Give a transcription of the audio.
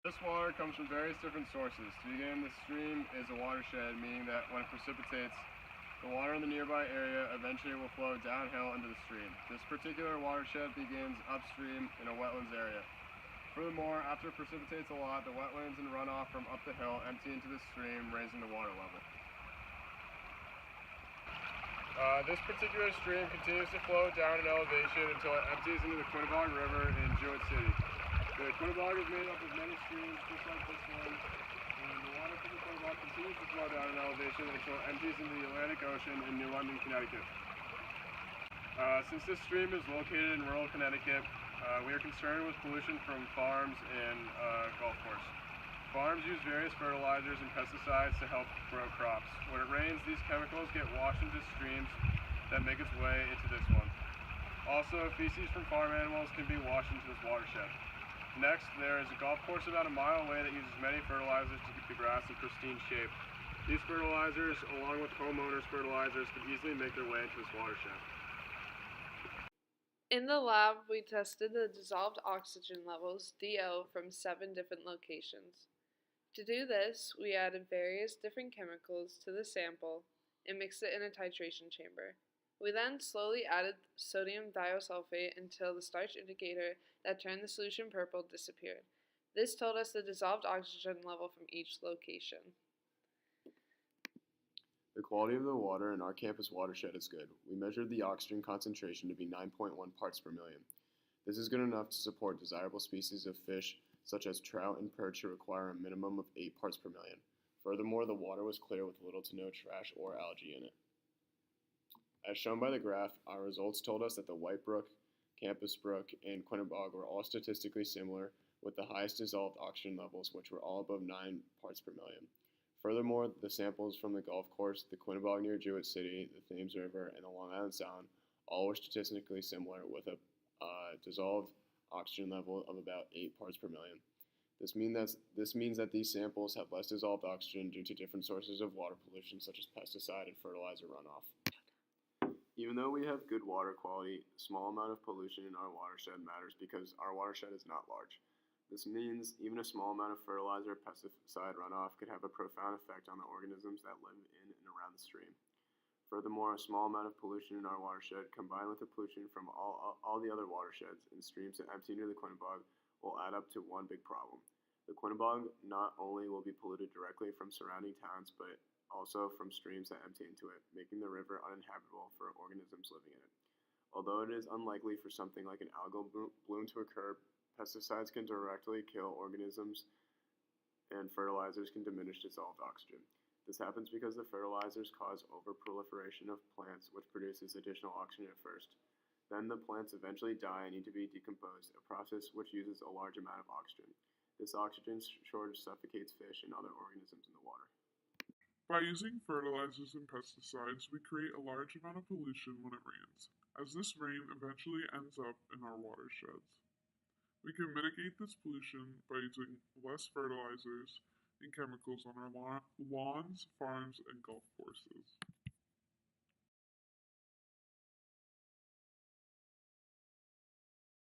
This water comes from various different sources. To begin, the stream is a watershed, meaning that when it precipitates, the water in the nearby area eventually will flow downhill into the stream. This particular watershed begins upstream in a wetlands area. Furthermore, after it precipitates a lot, the wetlands and runoff from up the hill empty into the stream, raising the water level. This particular stream continues to flow down in elevation until it empties into the Quinnebog River in Jewett City. The Quinnebog is made up of many streams just like this one, and the water from the Quinnebog continues to flow down in elevation until it empties into the Atlantic Ocean in New London, Connecticut. Since this stream is located in rural Connecticut, we are concerned with pollution from farms and golf course. Farms use various fertilizers and pesticides to help grow crops. When it rains, these chemicals get washed into streams that make its way into this one. Also, feces from farm animals can be washed into this watershed. Next, there is a golf course about a mile away that uses many fertilizers to keep the grass in pristine shape. These fertilizers, along with homeowners' fertilizers, could easily make their way into this watershed. In the lab, we tested the dissolved oxygen levels, DO, from 7 different locations. To do this, we added various different chemicals to the sample and mixed it in a titration chamber. We then slowly added sodium thiosulfate until the starch indicator that turned the solution purple disappeared. This told us the dissolved oxygen level from each location. The quality of the water in our campus watershed is good. We measured the oxygen concentration to be 9.1 parts per million. This is good enough to support desirable species of fish such as trout and perch who require a minimum of 8 parts per million. Furthermore, the water was clear with little to no trash or algae in it. As shown by the graph, our results told us that the White Brook, Campus Brook, and Quinnebog were all statistically similar with the highest dissolved oxygen levels, which were all above 9 parts per million. Furthermore, the samples from the golf course, the Quinnebog near Jewett City, the Thames River, and the Long Island Sound all were statistically similar with a dissolved oxygen level of about 8 parts per million. This means that these samples have less dissolved oxygen due to different sources of water pollution such as pesticide and fertilizer runoff. Even though we have good water quality, a small amount of pollution in our watershed matters because our watershed is not large. This means even a small amount of fertilizer or pesticide runoff could have a profound effect on the organisms that live in and around the stream. Furthermore, a small amount of pollution in our watershed, combined with the pollution from all the other watersheds and streams that empty into the Quinnebog, will add up to one big problem. The Quinnebog not only will be polluted directly from surrounding towns, but also from streams that empty into it, making the river uninhabitable for organisms living in it. Although it is unlikely for something like an algal bloom to occur, pesticides can directly kill organisms and fertilizers can diminish dissolved oxygen. This happens because the fertilizers cause overproliferation of plants, which produces additional oxygen at first. Then the plants eventually die and need to be decomposed, a process which uses a large amount of oxygen. This oxygen shortage suffocates fish and other organisms in the water. By using fertilizers and pesticides, we create a large amount of pollution when it rains, as this rain eventually ends up in our watersheds. We can mitigate this pollution by using less fertilizers and chemicals on our lawns, farms, and golf courses.